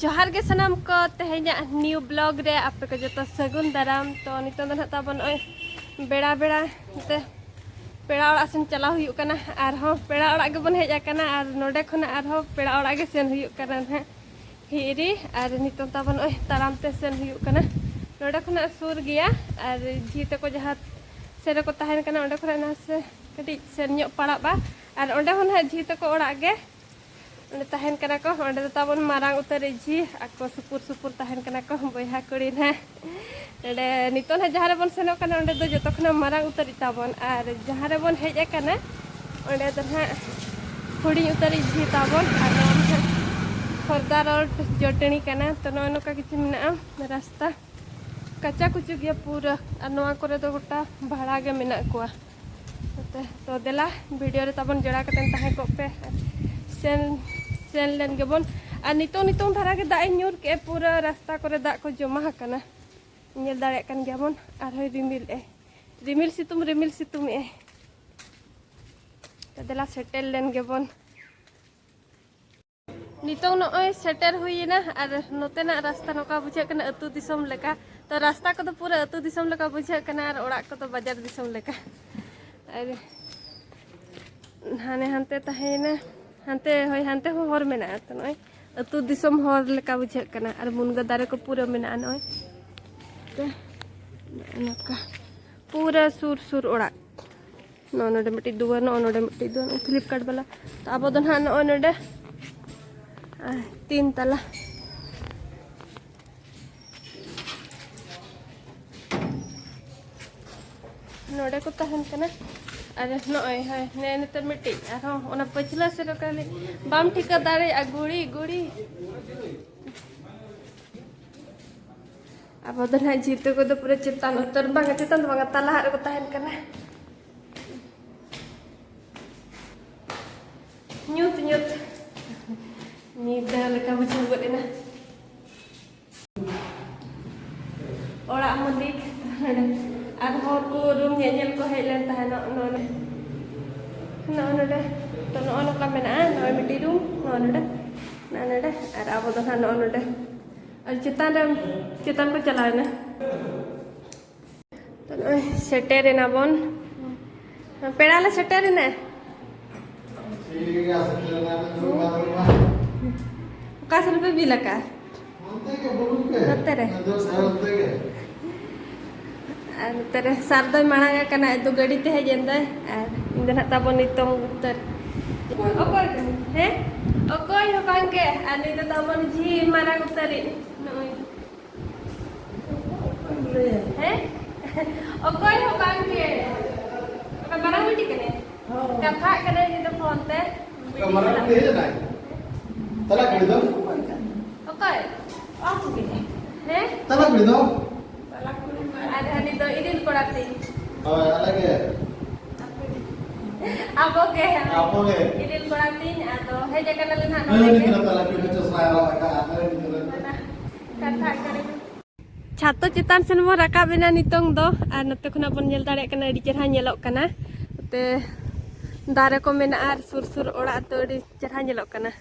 जोहार के सनाम को तेहे냐 न्यू ब्लॉग रे आपे को जो सगुन दाराम तो नितो दन ताबन बेड़ा बेड़ा ते पेड़ा ओड़ा सेन चला हुयुक कना आर हो पेड़ा ओड़ा गेबन हेज आकना आर नोडे खना आर हो पेड़ा ओड़ा गे सेन हुयुक कना ना हिरी आर नितो ताबन ताराम ते सेन हुयुक कना नोडे खना सुर गया आर जीते को जहां सेरे को ताहेन कना ओडे खना ना से कटी सेन ᱧᱚᱜ पड़ाबा आर ओडे हन हा जीते को ओड़ा गे ओडे ताहेन कना को ओडे ताबन मारांग उतर जी आको सुपुर सुपुर ताहेन कना को बयहा कुड़ी ना ओडे नितो ना जहां रे बन सेनो कना ओडे दो जतो खना मारांग उतर ताबन आर जहां रे बन हेज आकना ओडे तो ना हुडी उतर जी ताबन आर खरदा रोड जटनी कना तो नो नका किछि मेना रास्ता कच्चा कुचु गया पूरा और नवा करे तो गोटा भाड़ा गे मेना कोआ तो देला वीडियो रे ताबन जड़ा कतन ताहे को पे सेन लेन गेबन और नितो धारा के दाए न्यूर के पूरा रास्ता करे दा को जमा हकना नेल दाड़े कन गेबन और होय रिमिल सितुम ए तो देला सेटल लेन गेबन नितो नय सेटर हुईना और नोतेना रास्ता नोका बुझे कना अतु दिसम लेका तो रास्ता को तो पूरा अतु दिसम लेका बुझे कना और ओड़ा को तो बाजार दिसम लेका और हाने हानते ताहेना हानते हो हर मेना तो नय अतु दिसम हर लेका बुझे कना और मुनगा दारे को पूरा मेना नय तो नका पूरा सुर ओड़ा नोडे मिट्टी दुआ नोडे मिट्टी दुआ फ्लिपकार्ट वाला तो अब दन हां नोडे 3 तला नोडे को तहन कना अरे नय है ने नते मिट्टी आरो ओना पछला से रकले बाम ठिका दारे आ गुड़ी अब दन जीते को तो पूरा चेतन उतर बांगा तला रे को तहन कना न्यूत नीदा लेका बुझे गना ओड़ा मंदिर और हर को रूम नेल को हेलन ताहन नोडे तो नोका मेना नय मिट्टी रूम नोडे और अब दो नोडे और चेतन को चलाना तो सेटेरेना बन पेड़ा ले सेटेरेना का रुपये बिल का तेरे सारद मांगा कना तो गाड़ी ते हेजेन दय और इंदन ताबो नितो उतर ओकोय हे ओकोय हो कांके और नितो ताबो जी मारा उतरी हे ओकोय हो कांके का मारा बिटी कने कथा कने ये तो फोन ते मारा बिटी हे जाय तला कड़ी दो ओकोय आउ के हे तला कड़ी दो ada ni do idil korati alage apoge idil korati atau heja kana len hano ni kita lagi hejo sala ka atare ni kata kare छातो चितान Sen मो राका बिना नितोंग दो और नते खुना बन नेल दाड़े कना अडी चेहरा नेलोक कना ते दारे को मेना आर सुर ओड़ा तो अडी चेहरा नेलोक कना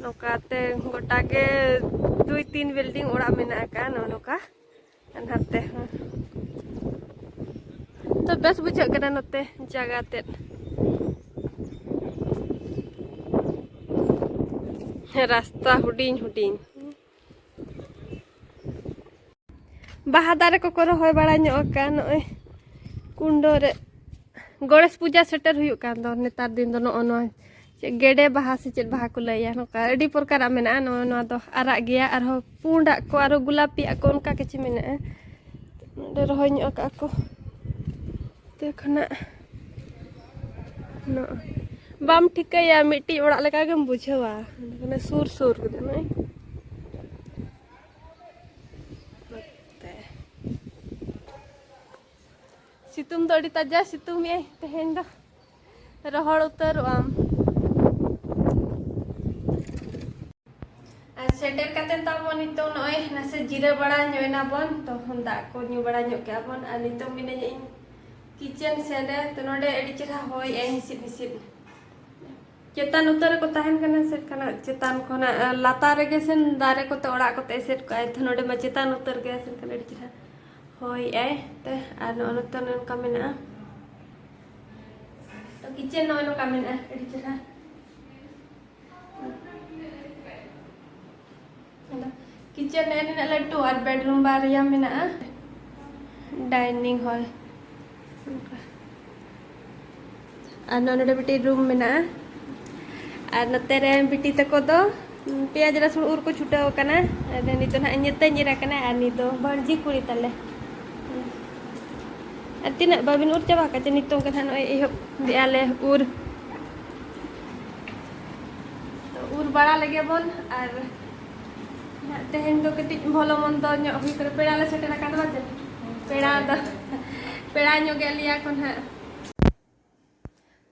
नोकाते गोटा के 2-3 बिल्डिंग ओड़ा मेना का नोका अनहते तो बेस बुझे कना नते जगह ते रास्ता हुडिंग बाहा दारे को रोहय बड़ा का नय कुंडो रे गणेश पूजा सेटर हुयुक कान दो नेतार दिन दो नो चे गेडे बाहा से चेत बाहा को लैया नोका अडी प्रकार मेना नो दो आरा गया और पुंडा को आरो गुलापी को उनका किछि मेना नोडे रोहय का को ते खना नो बाम ठिकया मिट्टी ओड़ा लेका गेम बुझेवा ने सुर के नय सितुम तो अडी ताजा सितुम ए तेहेन दो रोहड़ उतर आम सेटर कते ताबो नितो नय नसे जिरा बड़ा न्योना बन तो हंदा को न्यू बड़ा न्यो के बन आ नितो मिने किचन सेने तो नोडे एडी चेहरा होय ए हिसिद चेतान उतर को तहन कना सेट कना चेतान कोना लातार गे सेन दारे को ओड़ा को ते सेट को आय नोडे मा चेतान उतर गे सेन कना डी चिरा होय आय ते आर नो तो न का मेना तो किचन नो का मेना डी चिरा किचन ने लड्डू और बेडरूम बारिया मेना डाइनिंग हॉल और नोडे बिटी रूम मेना और नते रे बिटी तको दो प्याज रसुन उर को छुटाव कना नि तो ना नेते निरा कना और नि दो भणजी कुड़ी तले तीना बाबिन उर चाबा का नितों के थान एहब दियाले उर तो उर बड़ा लगे बोन और तेहन दो कटी भलो मन दो ᱧᱚᱜ हुई करे पेड़ा ले सेटेरा का दो पेड़ा ᱧᱚᱜ गे लिया कोन हा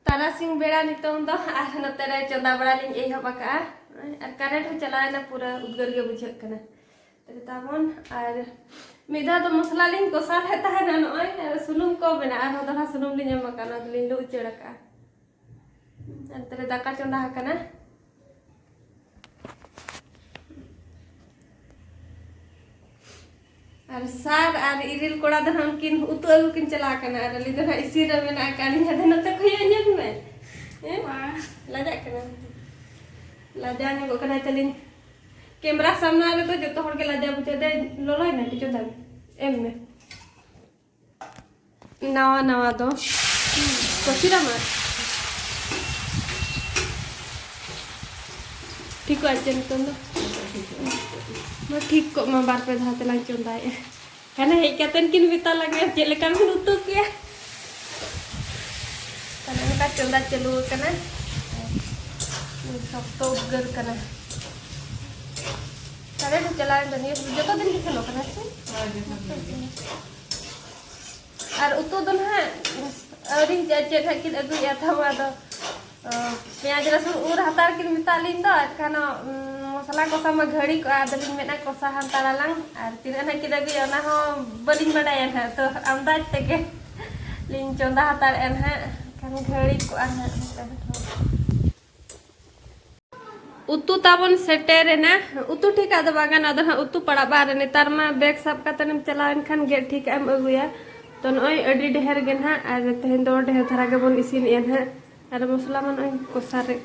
तारासिंग बेड़ा नितों दो और नते रे चंदा बड़ा लिंग एहब का और करेंट हो चलाना पूरा उद्गर के बुझे कना ताबन और मिधा तो मसला लिंग कोसा रहता है ना नय सुनुम को बना और दहा सुनुम लिंग मकाना लिंग लो उचड़ का अंतरे दाका चंदा कना और सार और इरिल कोड़ा दन उनकिन उतु अगु किन चला कना और ली दन इसी रे मेना कानी हदे नते खय ᱧᱮᱞ में लाजा कना लाजा ने को कना तलिन कैमरा सामने रे तो जतो हर के लाजा बुझे दे लोलोय ना टिचो दा एम में नवा नवा दो कोसिरा मार ठीक है तो मैं ठीक को मैं बार पे धाते लग चंदा है ना हे कतन किन बिता लगे जे लेका में उतु के तने का चंदा चलू कना सब तो उगर कना तरे तो चला दनी जतो दिन के लो कना से और उतु दन है अरी जे किन अगु या था दो प्याज रसुन उर हतार किन मितालिन दो खाना मसला कोसा में घड़ी को आदलिन मेना कोसा हंतारा लंग और तीन ना किदा गई ना हो बलिन बडाय ना तो अंदाज तके लिन चंदा हतार एन है खान घड़ी को आना उतु ताबन सेटेर ना उतु ठीक आद बागान आद उतु पड़ा बार नेतार मा बैग सब कतनम चलावन खान गे ठीक एम अगुया तो नय अडी ढेर गे ना और तेहन दो ढेर धरा गे बन इसिन एन है और मसला मन कोसा रे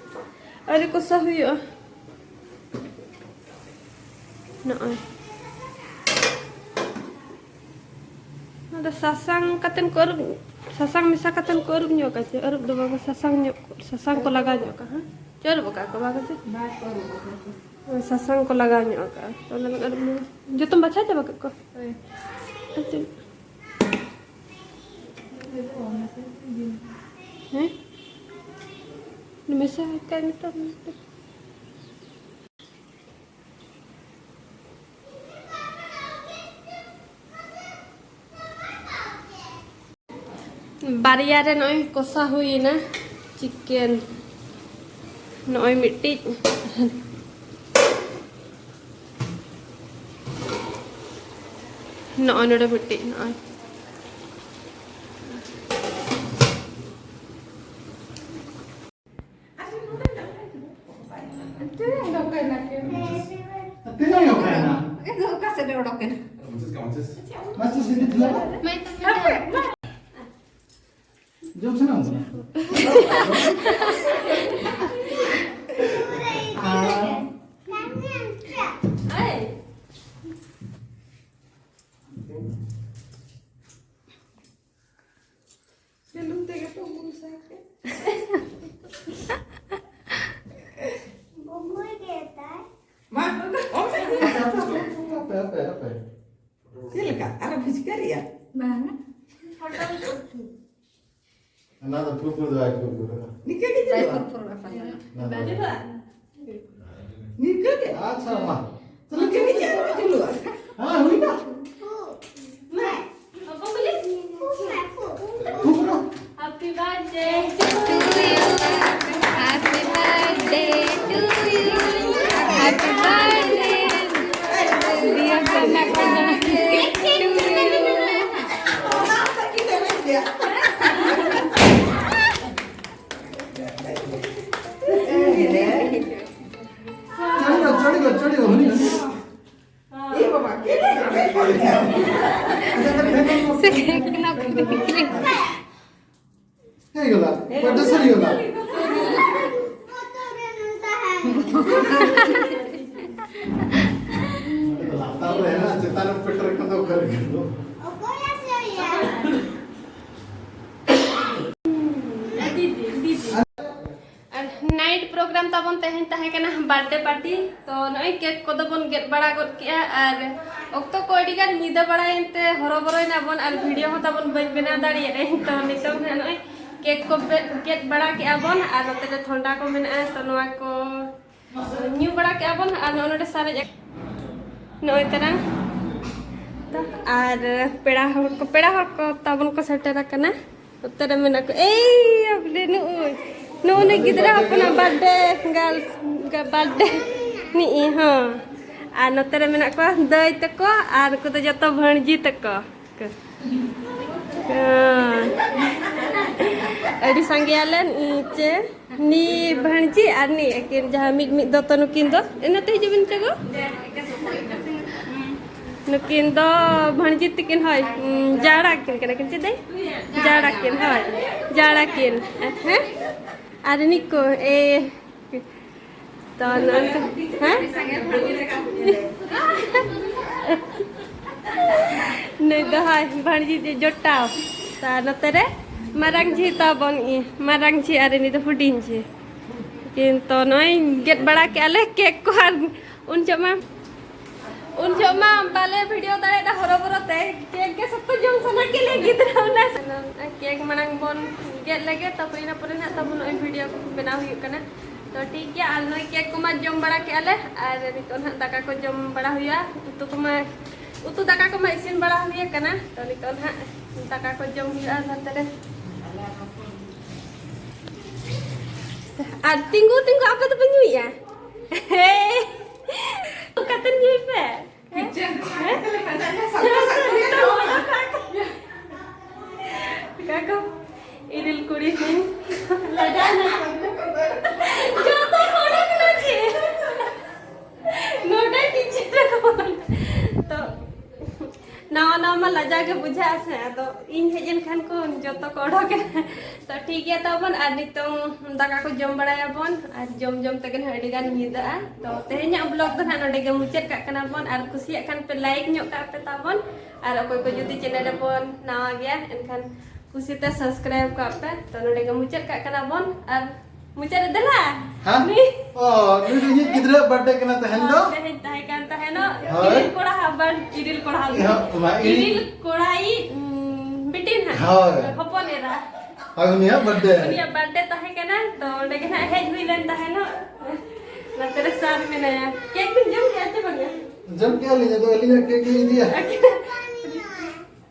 अरे कोसा हुयो नय नदा ससांग कतन कर ससांग मिसा कतन करूब ᱧᱚᱜ काचे अरुब दो बाबा ससांग को लगा ᱧᱚᱜ का हां चोर बका को बागा से ससांग को लगा ᱧᱚᱜ का तो लगा जो तुम बचा जब को अच्छा हैं मिसा का तो बारिया रे नय कोसा हुई ना चिकन नय मिट्टी नय नडे मिट्टी नय Nada purpur do ai purpur. Nikah ke dulu? Nikah ke? Acha ma. Nikah ke cara dulu? Ha, hui na. apa boleh Purpur. happy birthday to you. Happy birthday to you. Happy birthday. Dia pernah to you. Se kenapa klik? Hey gula, pada seri gula. Tahu ya, cetan Peter kado kerja. Night program तबन तहन तहे कना birthday party तो नय cake को दबन gate बड़ा गद किया और ओक्तो को अडी गान निदा बड़ा इनते हरो बरोय ना बन और वीडियो हो तबन बन बना दाड़ी रे तो नितो नय केक को गेट बड़ा के बन और नते ठंडा को मेना तो नवा को न्यू बड़ा के बन और नोडे सारे नय तरंग तो और पेड़ा को तबन को सेटर कना उत्तर मेना को ए अबले नुने गिद्रा अपना बर्थडे गर्ल्स बर्थडे नी हाँ और नोते मेना को दई तको और को तो जतो भणजी तको अड़ी संगेयाले चे नी भणजी और नी एकिन जहाँ मिड मिड दो तो नुकिन दो इनते हिजुबिन चगो नुकिन दो भणजी तकिन होय जाड़ा किन कने किन दे जाड़ा किन होय जाड़ा किन हैं और निको ए तो हैं नहीं तो हाय भणजी जोटाव ता नतरे मारांग जी तबन मारांग जी अरे नी तो फुटिन जी किंतु नय गेट बड़ा के आले केक को उन जमा बाले वीडियो दाड़े दा हरो बरोते केक के सब तो जम सना के ले गिद्रा ना केक मनांग बन गेट लगे तब इना परे ना तब नय वीडियो को बना हुई कना तो ठीक है आल नय केक को मा जम बड़ा के आले और नितो ना दाका को जम बड़ा हुआ उतु दाका को मा इसिन बड़ा हुई कना तो नितो ना दाका को जम हुआ नतरे आ tinggu apa tu penyui ya kata nyui pe kakak idil kuri ni lajana jatuh orang lagi नोडे किचन तो नवा नवा लजा के बुझा से तो इन हेजन खान को जतो कोडो के तो ठीक है तबन आ नितो दाका को जम बड़ाया बन और जम जम तकन हडी गान निदा तो तेहन्या ब्लॉग तो ना नोडे के मुचेत का कना बन और कुसिया खान पे लाइक न्यो का पे तबन और कोई को जुदी चैनल बन नवा गया एनखान कुसिते सब्सक्राइब का पे तो नोडे के मुचेत का कना बन और मुचेत दला हाँ ओ नुनी गिद्रा बर्थडे कना तहन दो ताहे कान ताहेनो इरिल कोड़ा हबन इरिल कोड़ा इरिल कोड़ाई बिटिन है हपन एरा अगनिया बर्थडे ताहे कना तो ओंडे के ना हेज हुई लन ताहेनो ना तेरे साथ में नया केक भी जम के आते बंगे जम के लिया तो लिया केक ले दिया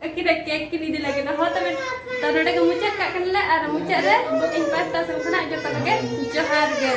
अकिरा केक की नीदी लगे ना हो तबे तो नोडे के मुचा का कनले और मुचा रे इन पास्ता से खना जो तक के जोहार गे